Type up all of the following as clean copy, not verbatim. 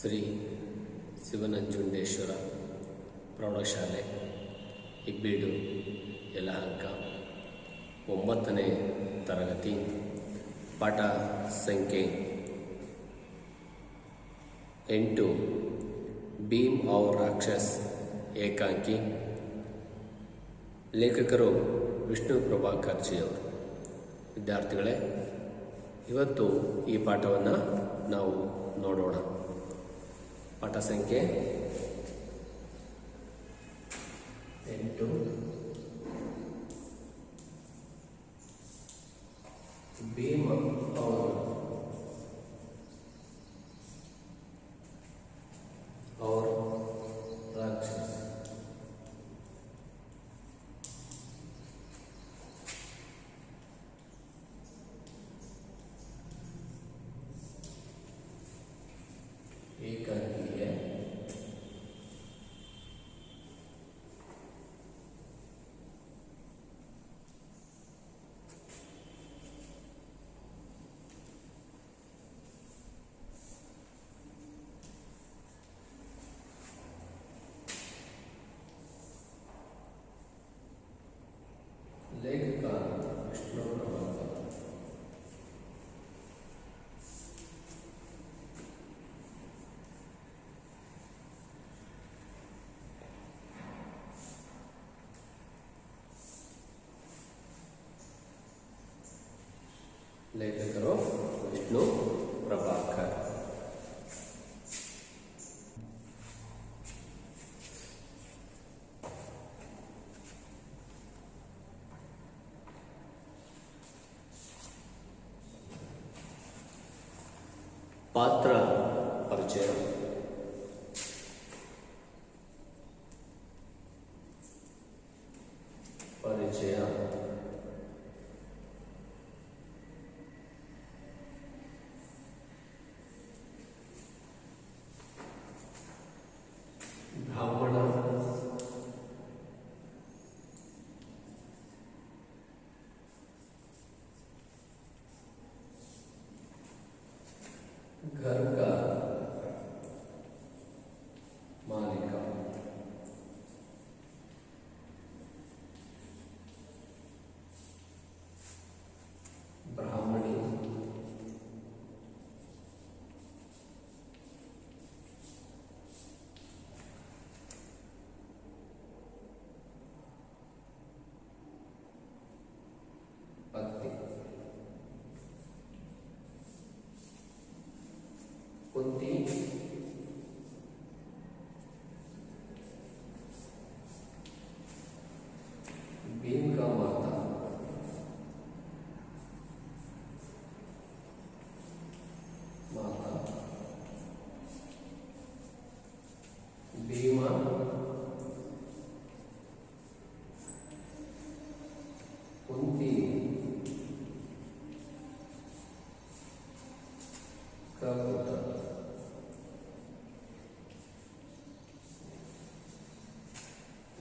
ಶ್ರೀ ಶಿವನಂಜುಂಡೇಶ್ವರ ಪ್ರೌಢಶಾಲೆ ಇಬ್ಬೀಡು ಯಲಹಂಕ 9ನೇ ತರಗತಿ ಪಾಠ ಸಂಖ್ಯೆ 8 ಭೀಮ್ ಔರ್ ರಾಕ್ಷಸ್ ಏಕಾಂಕಿ. ಲೇಖಕರು ವಿಷ್ಣು ಪ್ರಭಾಕರ್ ಜಿ ಅವರು. ವಿದ್ಯಾರ್ಥಿಗಳೇ, ಇವತ್ತು ಈ ಪಾಠವನ್ನು ನಾವು ನೋಡೋಣ. ಪಾಠ ಸಂಖ್ಯೆ 8 ಭೀಮ್ ಔರ್ ರಾಕ್ಷಸ್. ಏಕಾಂಕಿ है लेखक विष्णु प्रभाकर. ಲೇಖಕರು ವಿಷ್ಣು ಪ್ರಭಾಕರ್. ಪಾತ್ರ ಪರಿಚಯ. ಬ್ರಾಹ್ಮಣ, घर का मालिक, ब्राह्मणी, पत्नी, कुंती, भीम का माता, भीमा, कुंती का पुत्र,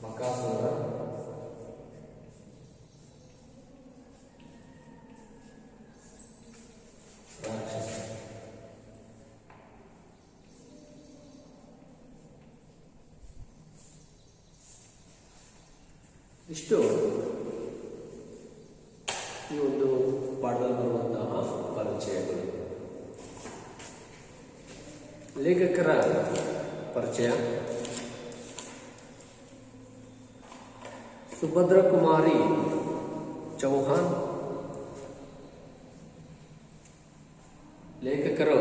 बकासुर, राक्षस. ಇಷ್ಟು ಈ ಒಂದು ಪಾಠದಲ್ಲಿ ಬರುವಂತಹ ಪರಿಚಯಗಳು. ಲೇಖಕರ ಪರಿಚಯ. ಸುಭದ್ರ ಕುಮಾರಿ ಚೌಹಾನ್. ಲೇಖಕರು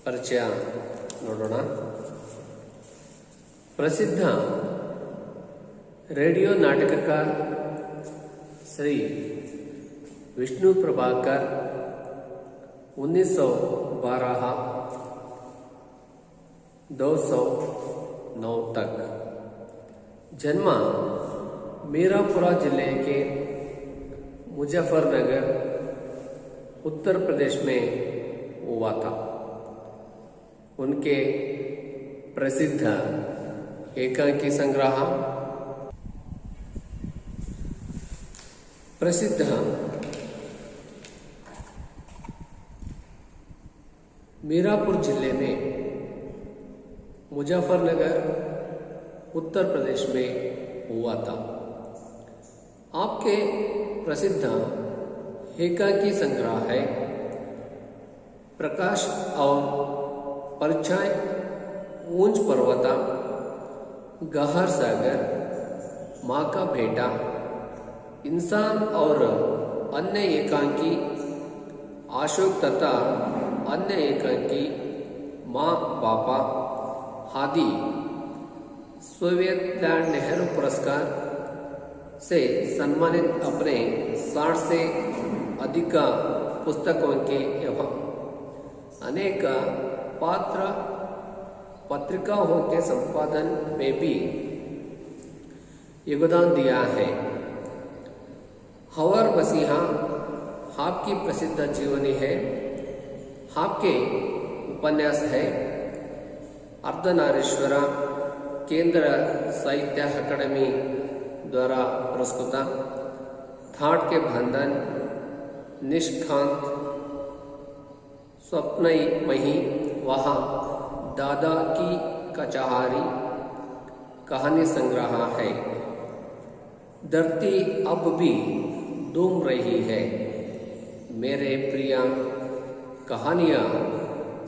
ಪರಿಚಯ ನೋಡೋಣ. ಪ್ರಸಿದ್ಧ ರೇಡಿಯೋ ನಾಟಕಕಾರ श्री विष्णु प्रभाकर 1912 209 तक. जन्म मीरापुरा जिले के मुजफ्फरनगर उत्तर प्रदेश में हुआ था. उनके प्रसिद्ध एकांकी संग्रह, प्रसिद्ध मीरापुर जिले में मुजफ्फरनगर उत्तर प्रदेश में हुआ था। आपके प्रसिद्ध एकांकी संग्रह है प्रकाश और परछाई, ऊंच पर्वता, गहर सागर, माँ का बेटा, इंसान और अन्य एकांकी, अशोक तथा अन्य एकांकी, माँ पापा आदि सोवियत लैंड नेहरू पुरस्कार से सम्मानित अपने 60 से अधिक पुस्तकों के एवं अनेक पात्र पत्रिकाओं के संपादन में भी योगदान दिया है। हवर मसीहा आपकी प्रसिद्ध जीवनी है। आपके उपन्यास है अर्धनारीश्वर, केंद्र साहित्य अकादमी द्वारा पुरस्कृत, थाट के बंधन, निष्कांत, स्वप्नमयी, वहाँ दादा की कचहरी, कहानी संग्रह है। धरती अब भी धूम रही है, मेरे प्रिय, कहानियाँ,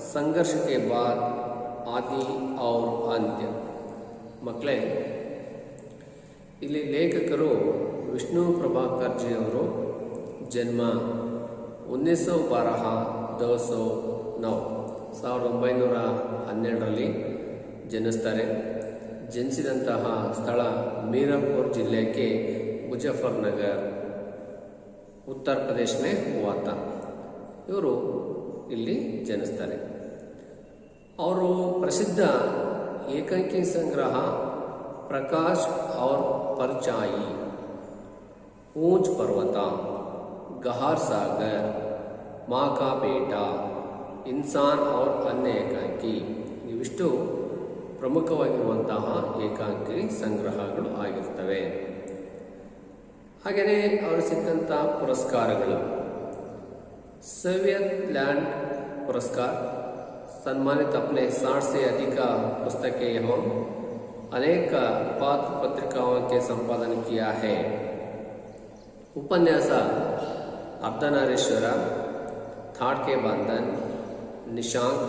संघर्ष के बाद, आदि और अंत्य। ಮಕ್ಕಳೇ, ಇಲ್ಲಿ ಲೇಖಕರು ವಿಷ್ಣು ಪ್ರಭಾಕರ್ ಜಿ ಅವರು ಜನ್ಮ 1912 ಜನಿಸ್ತಾರೆ. ಜನಿಸಿದಂತಹ ಸ್ಥಳ मीरापुर जिले के मुजफ्फरनगर उत्तर प्रदेश में हुआ था. ಇವರು ಇಲ್ಲಿ ಜನಿಸ್ತಾರೆ. ಅವರು ಪ್ರಸಿದ್ಧ एकांकी संग्रह प्रकाश और परछाई, ऊंच पर्वता, गहर सागर, माँ का बेटा, इंसान और अन्य एकांकी ಇವಿಷ್ಟು ಪ್ರಮುಖವಾಗಿರುವಂತಹ ಏಕಾಂಕಿ ಸಂಗ್ರಹಗಳು ಆಗಿರ್ತವೆ. ಹಾಗೆಯೇ ಅವರು ಸಿಕ್ಕಂಥ ಪುರಸ್ಕಾರಗಳು सोवियत लैंड पुरस्कार, सम्मानित अपने 60 से अधिक पुस्तकें एवं अनेक पात्र पत्रिकाओं के संपादन किया है. उपन्यास अर्धनारीश्वर, थाट के बंधन, निशांक,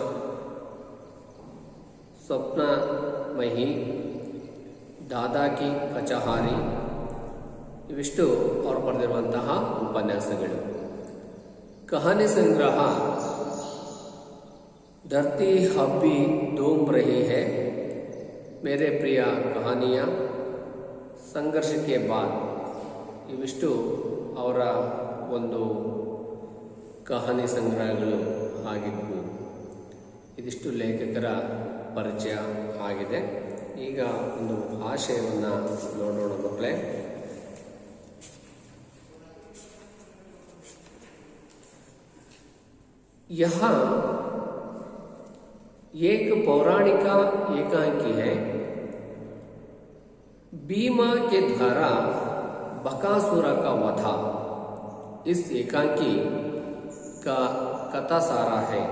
स्वप्नमयी, दादा की कचहरी ಇವಿಷ್ಟು ಅವರು ಬರೆದಿರುವಂತಹ ಉಪನ್ಯಾಸಗಳು. कहानी संग्रह धरती अब भी धूम रही है, मेरे प्रिय, कहानियाँ, संघर्ष के बाद ಇವಿಷ್ಟು ಅವರ ಒಂದು ಕಹಾನಿ ಸಂಗ್ರಹಗಳು ಆಗಿದ್ವು. ಇದಿಷ್ಟು ಲೇಖಕರ ಪರಿಚಯ ಆಗಿದೆ. ಈಗ ಒಂದು ಆಶಯವನ್ನು ನೋಡೋಣ ಮಕ್ಕಳೇ. यहाँ एक पौराणिक एकांकी है. भीमा के द्वारा बकासुर का वधा इस एकांकी का कथा सारा है.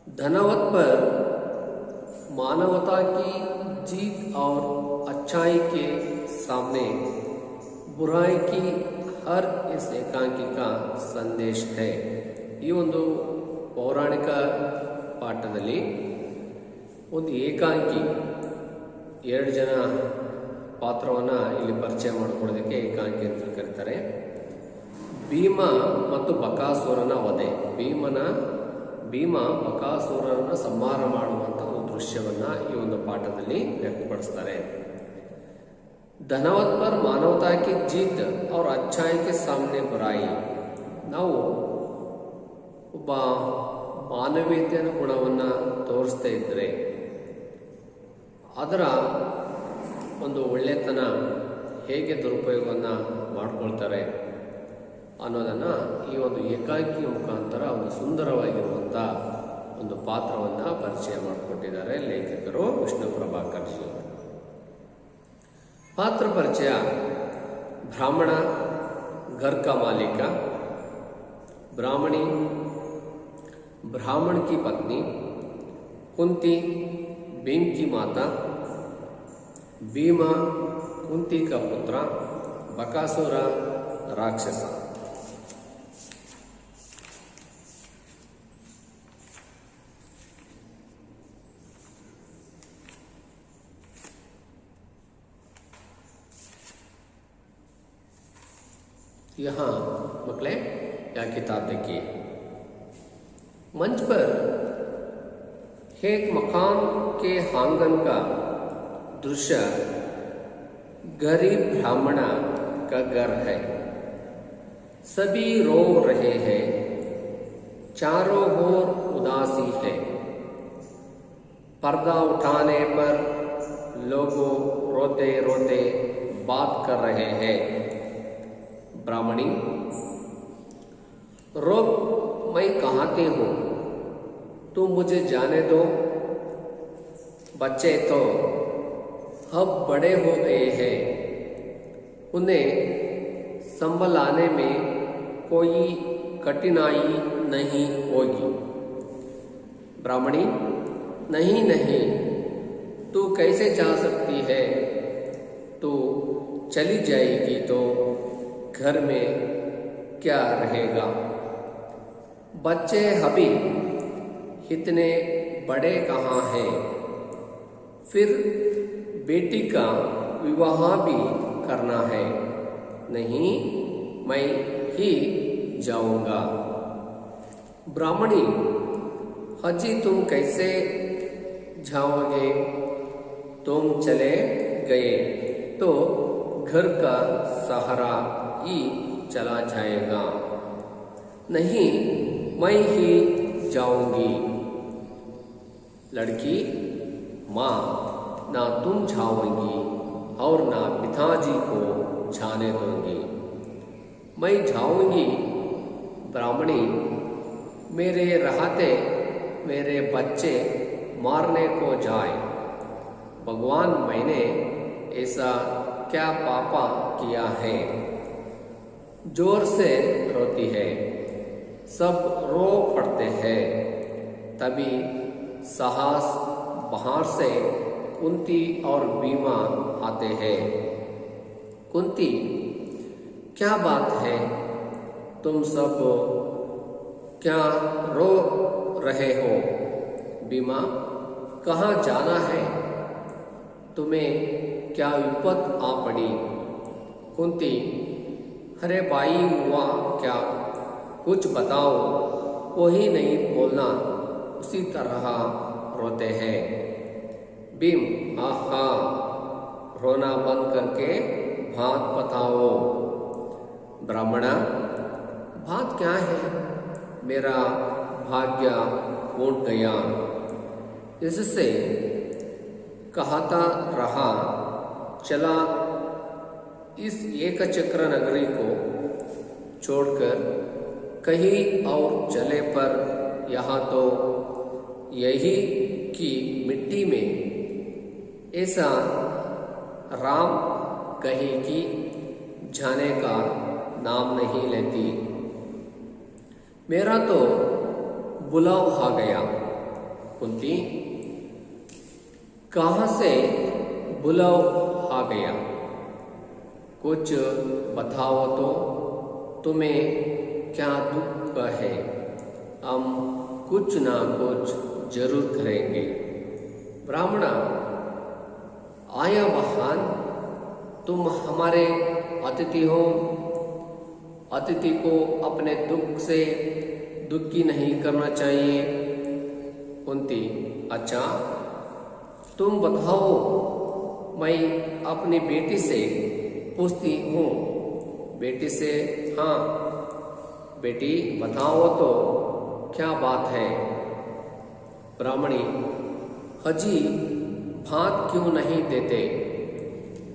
धनवत पर मानवता की जीत और अच्छाई के सामने बुराई की हर इस एकांकी का संदेश है. ಈ ಒಂದು ಪೌರಾಣಿಕ ಪಾಠದಲ್ಲಿ ಒಂದು ಏಕಾಂಕಿ 2 ಜನ ಪಾತ್ರವನ್ನು ಇಲ್ಲಿ ಪರಿಚಯ ಮಾಡಿಕೊಳ್ಳೋದಕ್ಕೆ ಏಕಾಂಕಿ ಅಂತ ಕರೀತಾರೆ. ಭೀಮ ಮತ್ತು ಬಕಾಸುರನ ವಧೆ. ಭೀಮ ಬಕಾಸುರನ ಸಂಹಾರ ಮಾಡುವಂಥ ಒಂದು ದೃಶ್ಯವನ್ನು ಈ ಒಂದು ಪಾಠದಲ್ಲಿ ವ್ಯಕ್ತಪಡಿಸ್ತಾರೆ. ಧನವತ್ ಪರ್ ಮಾನವತಾ ಕಿ ಜೀತ್ और अच्छाई के सामने बुराई. ನಾವು ಒಬ್ಬ ಮಾನವೀಯತೆಯ ಗುಣವನ್ನು ತೋರಿಸ್ತಾ ಇದ್ದರೆ ಅದರ ಒಂದು ಒಳ್ಳೆತನ ಹೇಗೆ ದುರುಪಯೋಗವನ್ನು ಮಾಡಿಕೊಳ್ತಾರೆ ಅನ್ನೋದನ್ನು ಈ ಒಂದು ಏಕಾಂಕಿಯ ಮುಖಾಂತರ ಒಂದು ಸುಂದರವಾಗಿರುವಂಥ ಒಂದು ಪಾತ್ರವನ್ನು ಪರಿಚಯ ಮಾಡಿಕೊಟ್ಟಿದ್ದಾರೆ ಲೇಖಕರು ವಿಷ್ಣು ಪ್ರಭಾಕರ್ ಜಿ. ಪಾತ್ರ ಪರಿಚಯ. ಬ್ರಾಹ್ಮಣ, घर का मालिक, ब्राह्मणी, ब्राह्मण की पत्नी, कुंती भीम की माता, भीम कुंती का पुत्र, बकासुर राक्षस। यहाँ मकले या किताब देखिए। मंच पर एक मकान के आंगन का दृश्य गरीब ब्राह्मण का घर है। सभी रो रहे हैं, चारों ओर उदासी है। पर्दा उठाने पर लोग रोते रोते बात कर रहे हैं। ब्राह्मणी, रो मैं कहाती हूँ, तुम मुझे जाने दो। बच्चे तो अब बड़े हो गए हैं, उन्हें संभलाने में कोई कठिनाई नहीं होगी। ब्राह्मणी, नहीं नहीं, तू कैसे जा सकती है? तू चली जाएगी तो घर में क्या रहेगा? बच्चे अभी इतने बड़े कहाँ हैं? फिर बेटी का विवाह भी करना है। नहीं, मैं ही जाऊंगा। ब्राह्मणी, अजी तुम कैसे जाओगे? तुम चले गए तो घर का सहारा ही चला जाएगा। नहीं, मैं ही जाऊंगी। लड़की, माँ, ना तुम जाओगी और ना पिताजी को जाने दूंगी। मैं जाऊंगी। ब्राह्मणी, मेरे रहते मेरे बच्चे मारने को जाए। भगवान, मैंने ऐसा क्या पापा किया है? जोर से रोती है। सब रो पड़ते हैं। तभी साहस बाहर से कुंती और भीमा आते हैं। कुंती, क्या बात है? तुम सब क्या रो रहे हो? भीमा, कहाँ जाना है? तुम्हें क्या विपत आ पड़ी? कुंती, अरे भाई हुआ क्या? कुछ बताओ। वही नहीं बोलना, उसी तरह रोते हैं। भीम, आहा, रोना बंद करके बात बताओ। ब्राह्मणा, बात क्या है? मेरा भाग्य फूट गया। इससे कहता रहा चला इस एक चक्र नगरी को छोड़कर कहीं और चले, पर यहाँ तो यही की मिट्टी में ऐसा राम कहीं की जाने का नाम नहीं लेती। मेरा तो बुलाव आ गया। कुंती, कहाँ से बुलाव आ गया? कुछ बताओ तो। तुम्हें क्या दुख है? हम कुछ ना कुछ जरूर करेंगे। ब्राह्मणा, आया महान, तुम हमारे अतिथि हो। अतिथि को अपने दुख से दुखी नहीं करना चाहिए। कुंती, अच्छा, तुम बताओ। मैं अपनी बेटी से पूछती हूँ। बेटी से, हाँ बेटी, बताओ तो क्या बात है? ब्राह्मणी, हजी भात क्यों नहीं देते?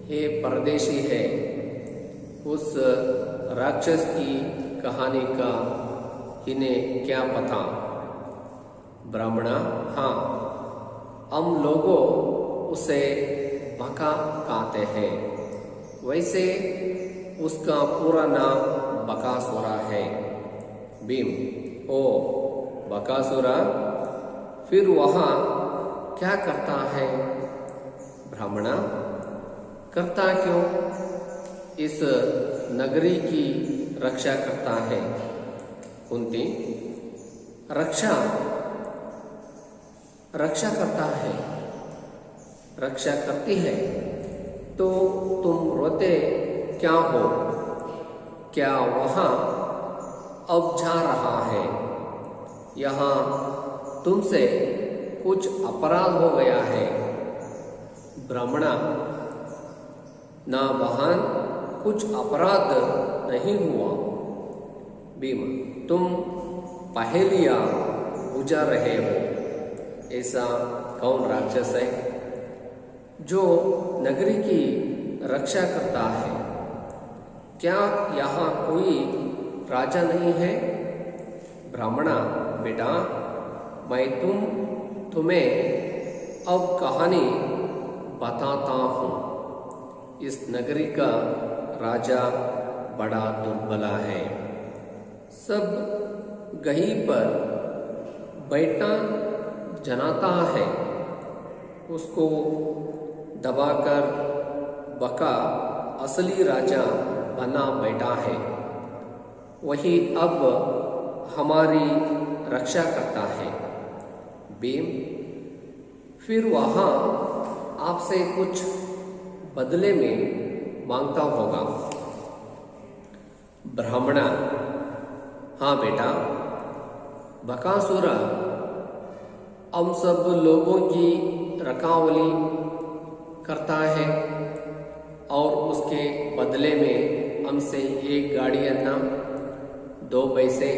ये परदेशी है। उस राक्षस की कहानी का इन्हें क्या पता? ब्राह्मणा, हाँ, हम लोगों उसे बका कहते हैं। वैसे उसका पूरा नाम बकासुर है। भीम, ओ, बकासुरा फिर वहाँ क्या करता है? ब्राह्मणा, करता क्यों? इस नगरी की रक्षा करता है। कुंती, रक्षा करता है, रक्षा करती है तो तुम रोते क्या हो? क्या वहाँ अब जा रहा है? यहाँ तुमसे कुछ अपराध हो गया है। ब्राह्मणा, ना बहन, कुछ अपराध नहीं हुआ। भीम, तुम पहेलियाँ बुझा रहे हो। ऐसा कौन राक्षस है जो नगरी की रक्षा करता है? क्या यहाँ कोई राजा नहीं है? ब्राह्मणा, बेटा, मैं तुम्हें अब कहानी बताता हूँ। इस नगरी का राजा बड़ा दुर्बला है। सब गही पर बैठा जनाता है, उसको दबाकर बका असली राजा बना बैठा है। वही अब हमारी रक्षा करता है। भीम, फिर वहाँ आपसे कुछ बदले में मांगता होगा। ब्राह्मणा, हाँ बेटा, बकासुरा हम सब लोगों की रखवाली करता है और उसके बदले में हमसे एक गाड़ी अन्ना, 2 पैसे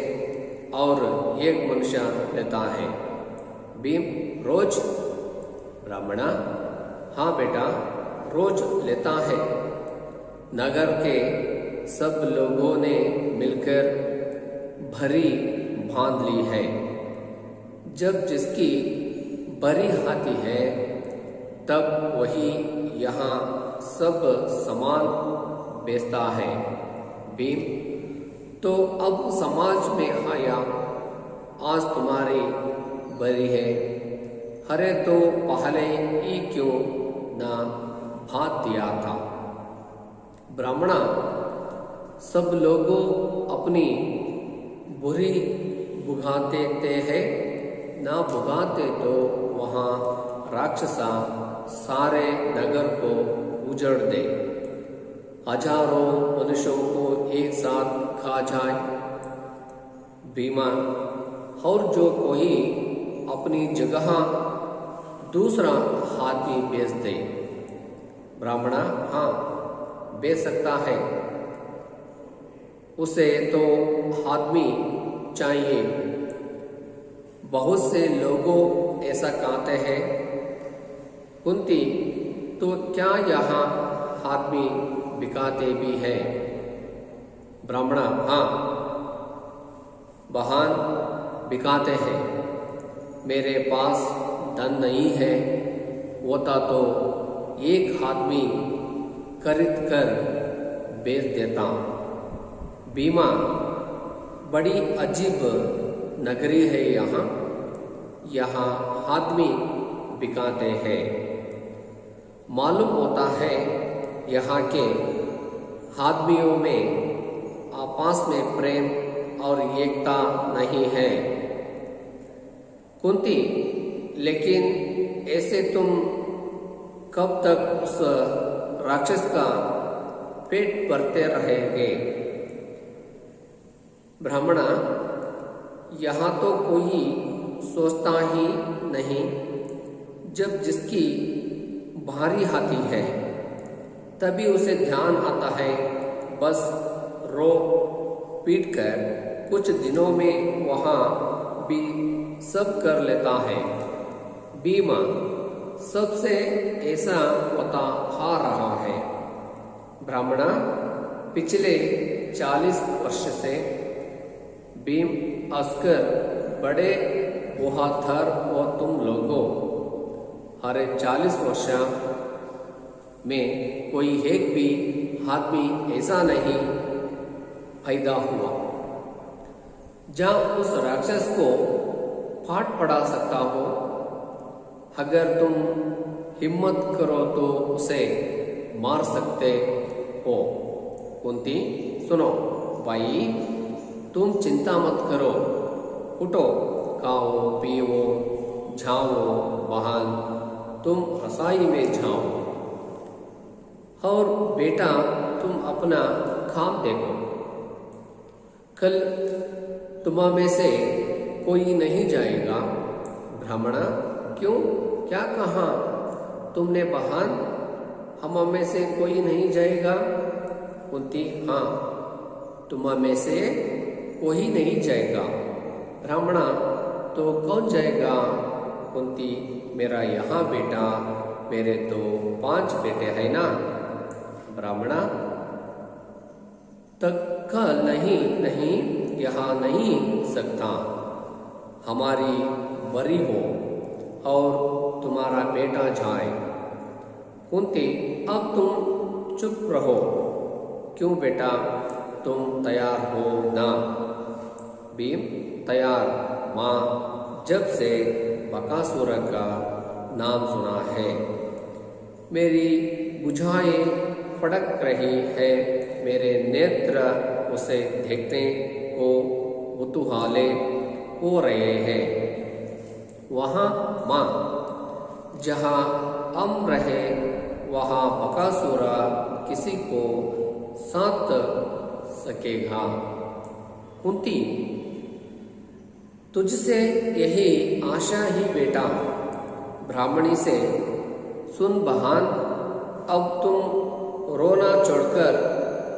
और 1 मनुष्य लेता है। भीम, रोज? ब्राह्मणा, हाँ बेटा, रोज लेता है। नगर के सब लोगों ने मिलकर भरी बांध ली है। जब जिसकी बरी आती है तब वही यहाँ सब सामान बेचता है। भीम, तो अब समाज में आया, आज तुम्हारी बरी है, हरे तो पहले ही क्यों ना भात दिया था। ब्राह्मणा, सब लोगों अपनी बुरी भुगाते हैं, ना भुगाते तो वहाँ राक्षसा सारे नगर को उजड़ दे, हजारों मनुष्यों को एक साथ खा जाए। भीमा, और जो कोई अपनी जगह दूसरा हाथी बेच दे। ब्राह्मणा, हाँ, बेच सकता है, उसे तो आदमी चाहिए। बहुत से लोगों ऐसा कहते हैं। कुंती, तो क्या यहाँ आदमी बिकाते भी है? ब्राह्मणा, हाँ बहन, बिकाते हैं। मेरे पास धन नहीं है, होता तो एक आदमी खरीद कर बेच देता। भीमा, बड़ी अजीब नगरी है यहाँ, यहाँ आदमी बिकाते हैं। मालूम होता है यहाँ के आदमियों में आपस में प्रेम और एकता नहीं है। कुंती, लेकिन ऐसे तुम कब तक उस राक्षस का पेट भरते रहेंगे? ब्राह्मणा, यहाँ तो कोई सोचता ही नहीं। जब जिसकी भारी आती है तभी उसे ध्यान आता है, बस रो पीट कर कुछ दिनों में वहाँ भी सब कर लेता है। भीमा, सबसे ऐसा होता आ रहा है। ब्राह्मणा, पिछले 40 वर्ष से भीम अस्कर बड़े बहादुर और तुम लोगों हरे 40 वर्ष में कोई एक भी आदमी ऐसा नहीं पैदा हुआ। जब उस राक्षस को पाठ पढ़ा सकता हो। अगर तुम हिम्मत करो तो उसे मार सकते हो। कुंती, सुनो भाई, तुम चिंता मत करो, उठो, खाओ पियो, जाओ बहन, तुम रसाई में जाओ। और बेटा तुम अपना काम देखो, कल तुम्हां में से कोई नहीं जाएगा। ब्राह्मणा, क्यों, क्या कहा तुमने बहन? हम में से कोई नहीं जाएगा? कुंती, हाँ, तुम्हां में से कोई नहीं जाएगा। ब्राह्मणा, तो कौन जाएगा? कुंती, मेरा यहाँ बेटा, मेरे तो 5 बेटे हैं ना। ब्राह्मणा, तक नहीं नहीं, यहाँ नहीं सकता। हमारी बरी हो और तुम्हारा बेटा जाए। कुंती, अब तुम चुप रहो। क्यों बेटा, तुम तैयार हो ना? भीम, तैयार माँ, जब से बकासुर का नाम सुना है। मेरी भुजाएं फड़क रही है, मेरे नेत्र उसे देखने को कुतूहले हो रहे हैं। वहाँ माँ, जहाँ हम रहे वहाँ बकासुरा किसी को साथ सकेगा। कुंती, तुझसे यही आशा ही बेटा। ब्राह्मणी से, सुन बहन, अब तुम रोना छोड़कर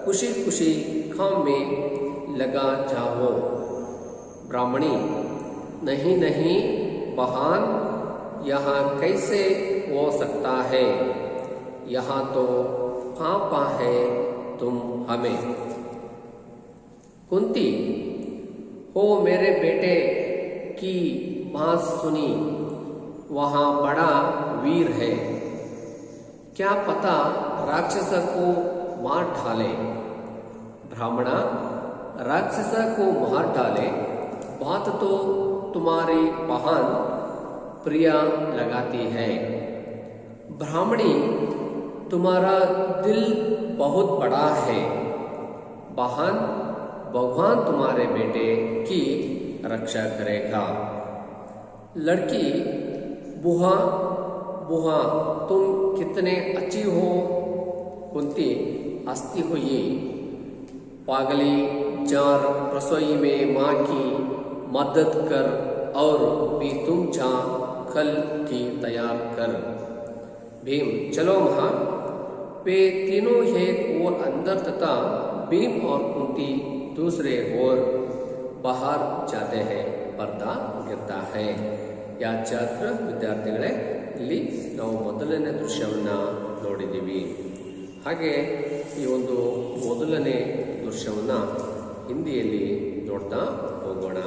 खुशी खुशी काम में लगा जाओ। ब्राह्मणी, नहीं नहीं बहन, यहाँ कैसे हो सकता है? यहाँ तो पापा है तुम हमें। कुंती, हो मेरे बेटे की बात सुनी, वहाँ बड़ा वीर है, क्या पता राक्षस को मार डाले। ब्राह्मणा, राक्षस को मार डाले, बात तो तुम्हारी बहन प्रिया लगाती है। ब्राह्मणी, तुम्हारा दिल बहुत बड़ा है। बहन, भगवान तुम्हारे बेटे की रक्षा करेगा। लड़की, बुआ बुआ, तुम कितने अच्छी हो। कुंती हंसती हुई, पागली, जार रसोई में माँ की मदद कर और भी तुम जा कल की तैयार कर। भीम, चलो माँ। वे तीनों एक ओर अंदर तथा भीम और कुंती दूसरे ओर बाहर जाते हैं। पर्दा गिरता है। या ಛಾತ್ರ ವಿದ್ಯಾರ್ಥಿಗಳೇ, ಇಲ್ಲಿ ನಾವು ಮೊದಲನೇ ದೃಶ್ಯವನ್ನು ನೋಡಿದ್ದೀವಿ. ಹಾಗೆ ಈ ಒಂದು ಮೊದಲನೇ ದೃಶ್ಯವನ್ನು ಹಿಂದಿಯಲ್ಲಿ ನೋಡ್ತಾ ಹೋಗೋಣ.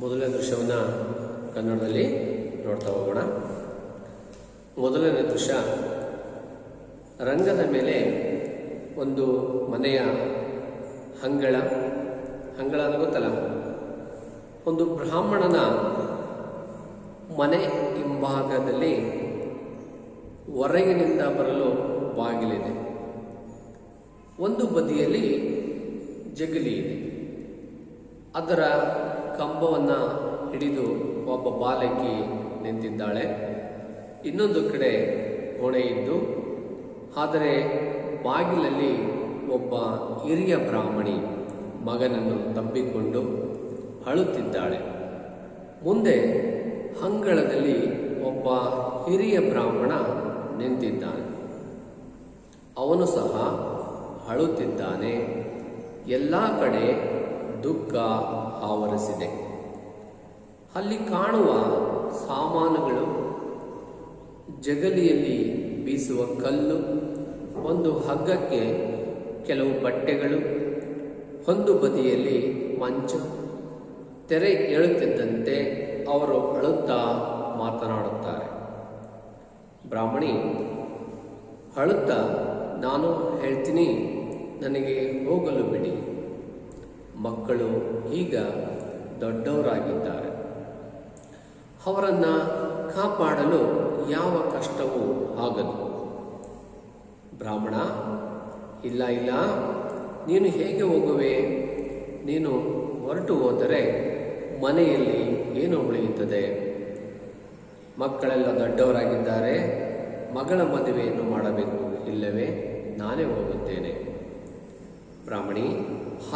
ಮೊದಲನೇ ದೃಶ್ಯವನ್ನು ಕನ್ನಡದಲ್ಲಿ ನೋಡ್ತಾ ಹೋಗೋಣ. ಮೊದಲನೇ ದೃಶ್ಯ, ರಂಗದ ಮೇಲೆ ಒಂದು ಮನೆಯ ಅಂಗಳ ಅಂದ್ರೆ ಗೊತ್ತಲ್ಲ, ಒಂದು ಬ್ರಾಹ್ಮಣನ ಮನೆ ಹಿಂಭಾಗದಲ್ಲಿ ಹೊರಗಿನಿಂದ ಬರಲು ಬಾಗಿಲಿದೆ. ಒಂದು ಬದಿಯಲ್ಲಿ ಜಗಲಿ ಇದೆ. ಅದರ ಕಂಬವನ್ನು ಹಿಡಿದು ಒಬ್ಬ ಬಾಲಕಿ ನಿಂತಿದ್ದಾಳೆ. ಇನ್ನೊಂದು ಕಡೆ ಕೋಣೆ ಇದ್ದು, ಆದರೆ ಬಾಗಿಲಲ್ಲಿ ಒಬ್ಬ ಹಿರಿಯ ಬ್ರಾಹ್ಮಣಿ ಮಗನನ್ನು ತಬ್ಬಿಕೊಂಡು ಅಳುತ್ತಿದ್ದಾಳೆ. ಮುಂದೆ ಅಂಗಳದಲ್ಲಿ ಒಬ್ಬ ಹಿರಿಯ ಬ್ರಾಹ್ಮಣ ನಿಂತಿದ್ದಾನೆ. ಅವನು ಸಹ ಅಳುತ್ತಿದ್ದಾನೆ. ಎಲ್ಲ ಕಡೆ ದುಃಖ ಆವರಿಸಿದೆ. ಅಲ್ಲಿ ಕಾಣುವ ಸಾಮಾನುಗಳು, ಜಗಲಿಯಲ್ಲಿ ಬೀಸುವ ಕಲ್ಲು, ಒಂದು ಹಗ್ಗಕ್ಕೆ ಕೆಲವು ಬಟ್ಟೆಗಳು, ಒಂದು ಬದಿಯಲ್ಲಿ ಮಂಚ. ತೆರೆ ಏಳುತ್ತಿದ್ದಂತೆ ಅವರು ಅಳುತ್ತಾ ಮಾತನಾಡುತ್ತಾರೆ. ಬ್ರಾಹ್ಮಣಿ ಅಳುತ್ತಾ, ನಾನು ಹೇಳ್ತೀನಿ, ನನಗೆ ಹೋಗಲು ಬಿಡಿ. ಮಕ್ಕಳು ಈಗ ದೊಡ್ಡವರಾಗಿದ್ದಾರೆ. ಅವರನ್ನು ಕಾಪಾಡಲು ಯಾವ ಕಷ್ಟವೂ ಆಗದು. ಬ್ರಾಹ್ಮಣ, ಇಲ್ಲ ಇಲ್ಲ, ನೀನು ಹೇಗೆ ಹೋಗುವೆ? ನೀನು ಹೊರಟು ಹೋದರೆ ಮನೆಯಲ್ಲಿ ಏನು ಉಳಿಯುತ್ತದೆ? ಮಕ್ಕಳೆಲ್ಲ ದೊಡ್ಡವರಾಗಿದ್ದಾರೆ. ಮಗಳ ಮದುವೆಯನ್ನು ಮಾಡಬೇಕು, ಇಲ್ಲವೇ ನಾನೇ ಹೋಗುತ್ತೇನೆ. ಬ್ರಾಹ್ಮಣಿ,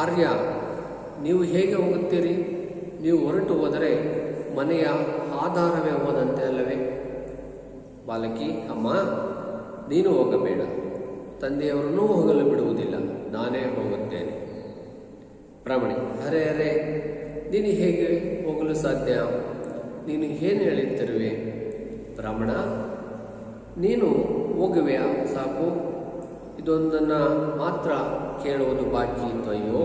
ಆರ್ಯ, ನೀವು ಹೇಗೆ ಹೋಗುತ್ತೀರಿ? ನೀವು ಹೊರಟು ಹೋದರೆ ಮನೆಯ ಆಧಾರವೇ ಹೋದಂತೆ ಅಲ್ಲವೇ? ಬಾಲಕಿ, ಅಮ್ಮ, ನೀನು ಹೋಗಬೇಡ. ತಂದೆಯವರನ್ನೂ ಹೋಗಲು ಬಿಡುವುದಿಲ್ಲ, ನಾನೇ ಹೋಗುತ್ತೇನೆ. ಬ್ರಾಹ್ಮಣಿ, ಅರೆ ಅರೆ, ನೀನು ಹೇಗೆ ಹೋಗಲು ಸಾಧ್ಯ? ನೀನು ಏನು ಹೇಳುತ್ತಿರುವೆ? ಬ್ರಾಹ್ಮಣ, ನೀನು ಹೋಗುವೆಯಾ? ಸಾಕು, ಇದೊಂದನ್ನು ಮಾತ್ರ ಕೇಳುವುದು ಬಾಕಿ ಇತ್ತು. ಅಯ್ಯೋ,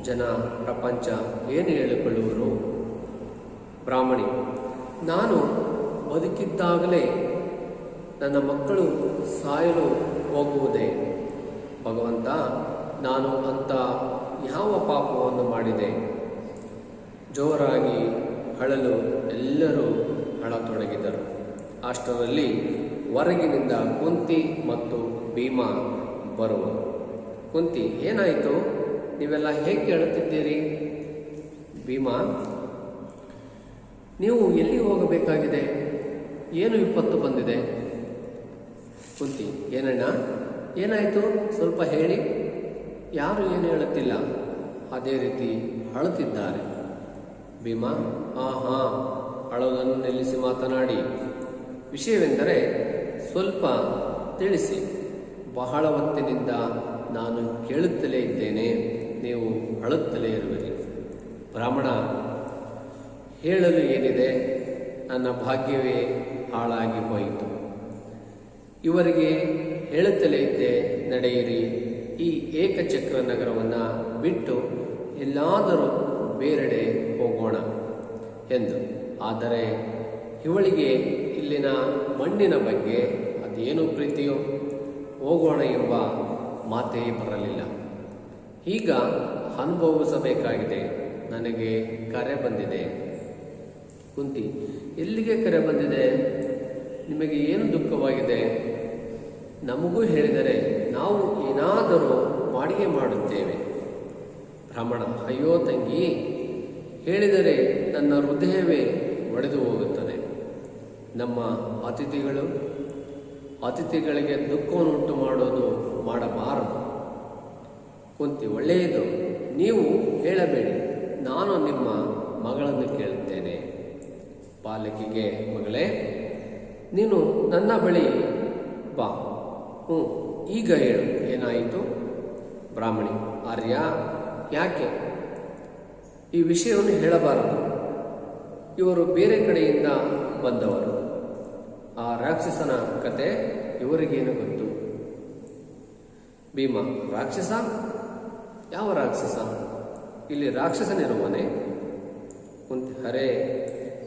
ಜನ ಪ್ರಪಂಚ ಏನು ಹೇಳಿಕೊಳ್ಳುವರು? ಬ್ರಾಹ್ಮಣಿ, ನಾನು ಬದುಕಿದ್ದಾಗಲೇ ನನ್ನ ಮಕ್ಕಳು ಸಾಯಲು ಹೋಗುವುದೇ? ಭಗವಂತ, ನಾನು ಅಂತ ಯಾವ ಪಾಪವನ್ನು ಮಾಡಿದೆ? ಜೋರಾಗಿ ಅಳಲು ಎಲ್ಲರೂ ಅಳತೊಡಗಿದರು. ಅಷ್ಟರಲ್ಲಿ ಹೊರಗಿನಿಂದ ಕುಂತಿ ಮತ್ತು ಭೀಮ ಬರುವರು. ಕುಂತಿ, ಏನಾಯಿತು? ನೀವೆಲ್ಲ ಹೇಗೆ ಅಳುತ್ತಿದ್ದೀರಿ? ಭೀಮ, ನೀವು ಎಲ್ಲಿ ಹೋಗಬೇಕಾಗಿದೆ? ಏನು ವಿಪತ್ತು ಬಂದಿದೆ? ಕುಂತಿ, ಏನಣ್ಣ, ಏನಾಯಿತು? ಸ್ವಲ್ಪ ಹೇಳಿ. ಯಾರು ಏನು ಹೇಳುತ್ತಿಲ್ಲ, ಅದೇ ರೀತಿ ಅಳುತ್ತಿದ್ದಾರೆ. ಭೀಮ, ಹಾಂ, ಅಳೋದನ್ನು ನಿಲ್ಲಿಸಿ ಮಾತನಾಡಿ. ವಿಷಯವೆಂದರೆ ಸ್ವಲ್ಪ ತಿಳಿಸಿ. ಬಹಳ ಹೊತ್ತಿನಿಂದ ನಾನು ಕೇಳುತ್ತಲೇ ಇದ್ದೇನೆ, ನೀವು ಅಳುತ್ತಲೇ ಇರುವಿರಿ. ಬ್ರಾಹ್ಮಣ, ಹೇಳಲು ಏನಿದೆ? ನನ್ನ ಭಾಗ್ಯವೇ ಹಾಳಾಗಿ ಹೋಯಿತು. ಇವರಿಗೆ ಹೇಳುತ್ತಲೇ ಇದ್ದೆ, ನಡೆಯಿರಿ, ಈ ಏಕಚಕ್ರ ನಗರವನ್ನು ಬಿಟ್ಟು ಎಲ್ಲಾದರೂ ಬೇರೆಡೆ ಹೋಗೋಣ ಎಂದು. ಆದರೆ ಇವಳಿಗೆ ಇಲ್ಲಿನ ಮಣ್ಣಿನ ಬಗ್ಗೆ ಅದೇನು ಪ್ರೀತಿಯೋ, ಹೋಗೋಣ ಎಂಬ ಮಾತೇ ಬರಲಿಲ್ಲ. ಈಗ ಅನುಭವಿಸಬೇಕಾಗಿದೆ. ನನಗೆ ಕರೆ ಬಂದಿದೆ. ಕುಂತಿ, ಎಲ್ಲಿಗೆ ಕರೆ ಬಂದಿದೆ? ನಿಮಗೆ ಏನು ದುಃಖವಾಗಿದೆ? ನಮಗೂ ಹೇಳಿದರೆ ನಾವು ಏನಾದರೂ ಮಾಡಿಗೆ ಮಾಡುತ್ತೇವೆ. ಬ್ರಾಹ್ಮಣ, ಅಯ್ಯೋ ತಂಗಿ, ಹೇಳಿದರೆ ನನ್ನ ಹೃದಯವೇ ಒಡೆದು ಹೋಗುತ್ತದೆ. ನಮ್ಮ ಅತಿಥಿಗಳಿಗೆ ದುಃಖವನ್ನುಂಟು ಮಾಡೋದು ಮಾಡಬಾರದು. ಕುಂತಿ, ಒಳ್ಳೆಯದು, ನೀವು ಹೇಳಬೇಡಿ, ನಾನು ನಿಮ್ಮ ಮಗಳನ್ನು ಕೇಳುತ್ತೇನೆ. ಬಾಲಕಿಗೆ, ಮಗಳೇ, ನೀನು ನನ್ನ ಬಳಿ ಬಾ. ಈಗ ಹೇಳು, ಏನಾಯಿತು? ಬ್ರಾಹ್ಮಣಿ, ಆರ್ಯ, ಯಾಕೆ ಈ ವಿಷಯವನ್ನು ಹೇಳಬಾರದು? ಇವರು ಬೇರೆ ಕಡೆಯಿಂದ ಬಂದವರು. ಆ ರಾಕ್ಷಸನ ಕತೆ ಇವರಿಗೇನು ಗೊತ್ತು? ಭೀಮ, ರಾಕ್ಷಸ? ಯಾವ ರಾಕ್ಷಸ? ಇಲ್ಲಿ ರಾಕ್ಷಸನಿರುವನೇ? ಕುಂತಿ, ಹರೇ,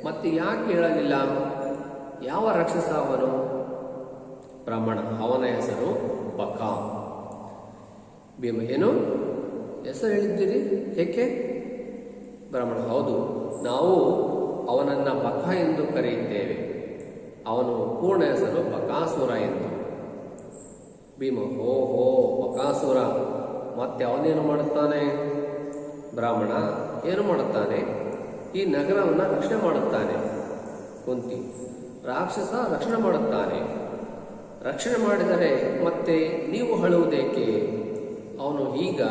ಮತ್ತೆ ಯಾಕೆ ಹೇಳಲಿಲ್ಲ? ಯಾವ ರಾಕ್ಷಸ ಅವನು? ಬ್ರಾಹ್ಮಣ, ಅವನ ಹೆಸರು ಬಕ. ಭೀಮ, ಏನು ಹೆಸರು ಹೇಳಿದ್ದೀರಿ? ಏಕೆ? ಬ್ರಾಹ್ಮಣ, ಹೌದು, ನಾವು ಅವನನ್ನು ಬಕ ಎಂದು ಕರೆಯುತ್ತೇವೆ. ಅವನು ಪೂರ್ಣ ಹೆಸರು ಬಕಾಸುರ ಎಂದು. ಭೀಮ, ಓಹೋ, ಬಕಾಸುರ, ಮತ್ತೆ ಅವನೇನು ಮಾಡುತ್ತಾನೆ? ಬ್ರಾಹ್ಮಣ, ಏನು ಮಾಡುತ್ತಾನೆ? ಈ ನಗರವನ್ನು ರಕ್ಷಣೆ ಮಾಡುತ್ತಾನೆ. ಕುಂತಿ, ರಾಕ್ಷಸ ರಕ್ಷಣೆ ಮಾಡುತ್ತಾನೆ? ರಕ್ಷಣೆ ಮಾಡಿದರೆ ಮತ್ತೆ ನೀವು ಅಳುವುದೇಕೆ? ಅವನು ಈಗ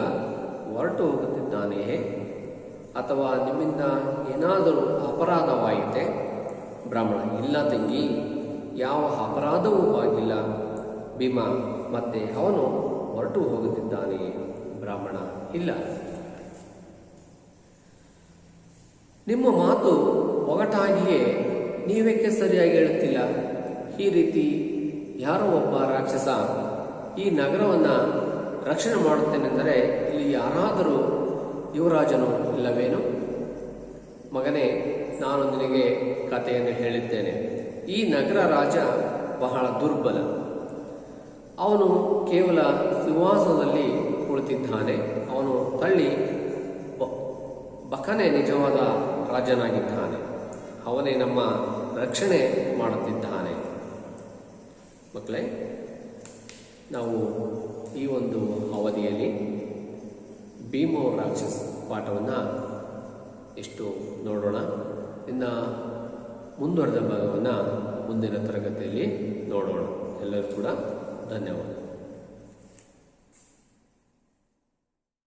ಹೊರಟು ಹೋಗುತ್ತಿದ್ದಾನೆಯೇ? ಅಥವಾ ನಿಮ್ಮಿಂದ ಏನಾದರೂ ಅಪರಾಧವಾಯಿತೆ? ಬ್ರಾಹ್ಮಣ, ಇಲ್ಲ ತಂಗಿ, ಯಾವ ಅಪರಾಧವೂ ಆಗಿಲ್ಲ. ಭೀಮ, ಮತ್ತೆ ಅವನು ಹೊರಟು ಹೋಗುತ್ತಿದ್ದಾನೆಯೇ? ಬ್ರಾಹ್ಮಣ, ಇಲ್ಲ. ನಿಮ್ಮ ಮಾತು ಒಗಟಾಗಿಯೇ ನೀವೇಕೆ ಸರಿಯಾಗಿ ಹೇಳುತ್ತಿಲ್ಲ? ಈ ರೀತಿ ಯಾರೋ ಒಬ್ಬ ರಾಕ್ಷಸ ಈ ನಗರವನ್ನು ರಕ್ಷಣೆ ಮಾಡುತ್ತೇನೆಂದರೆ ಇಲ್ಲಿ ಯಾರಾದರೂ ಯುವರಾಜನು ಇಲ್ಲವೇನು? ಮಗನೇ, ನಾನು ನಿನಗೆ ಕಥೆಯನ್ನು ಹೇಳಿದ್ದೇನೆ. ಈ ನಗರ ರಾಜ ಬಹಳ ದುರ್ಬಲ. ಅವನು ಕೇವಲ ಸಿಂಹಾಸನದಲ್ಲಿ ಕುಳಿತಿದ್ದಾನೆ. ಅವನು ತಳ್ಳಿ ಬಕನೇ ನಿಜವಾದ ರಾಜನಾಗಿದ್ದಾನೆ. ಅವನೇ ನಮ್ಮ ರಕ್ಷಣೆ ಮಾಡುತ್ತಿದ್ದಾನೆ. ಮಕ್ಕಳೇ, ನಾವು ಈ ಒಂದು ಅವಧಿಯಲ್ಲಿ ಭೀಮ ರಾಕ್ಷಸ ಪಾಠವನ್ನು ಇಷ್ಟು ನೋಡೋಣ. ಇನ್ನು ಮುಂದುವರೆದ ಭಾಗವನ್ನು ಮುಂದಿನ ತರಗತಿಯಲ್ಲಿ ನೋಡೋಣ. ಎಲ್ಲರೂ ಕೂಡ ಧನ್ಯವಾದ.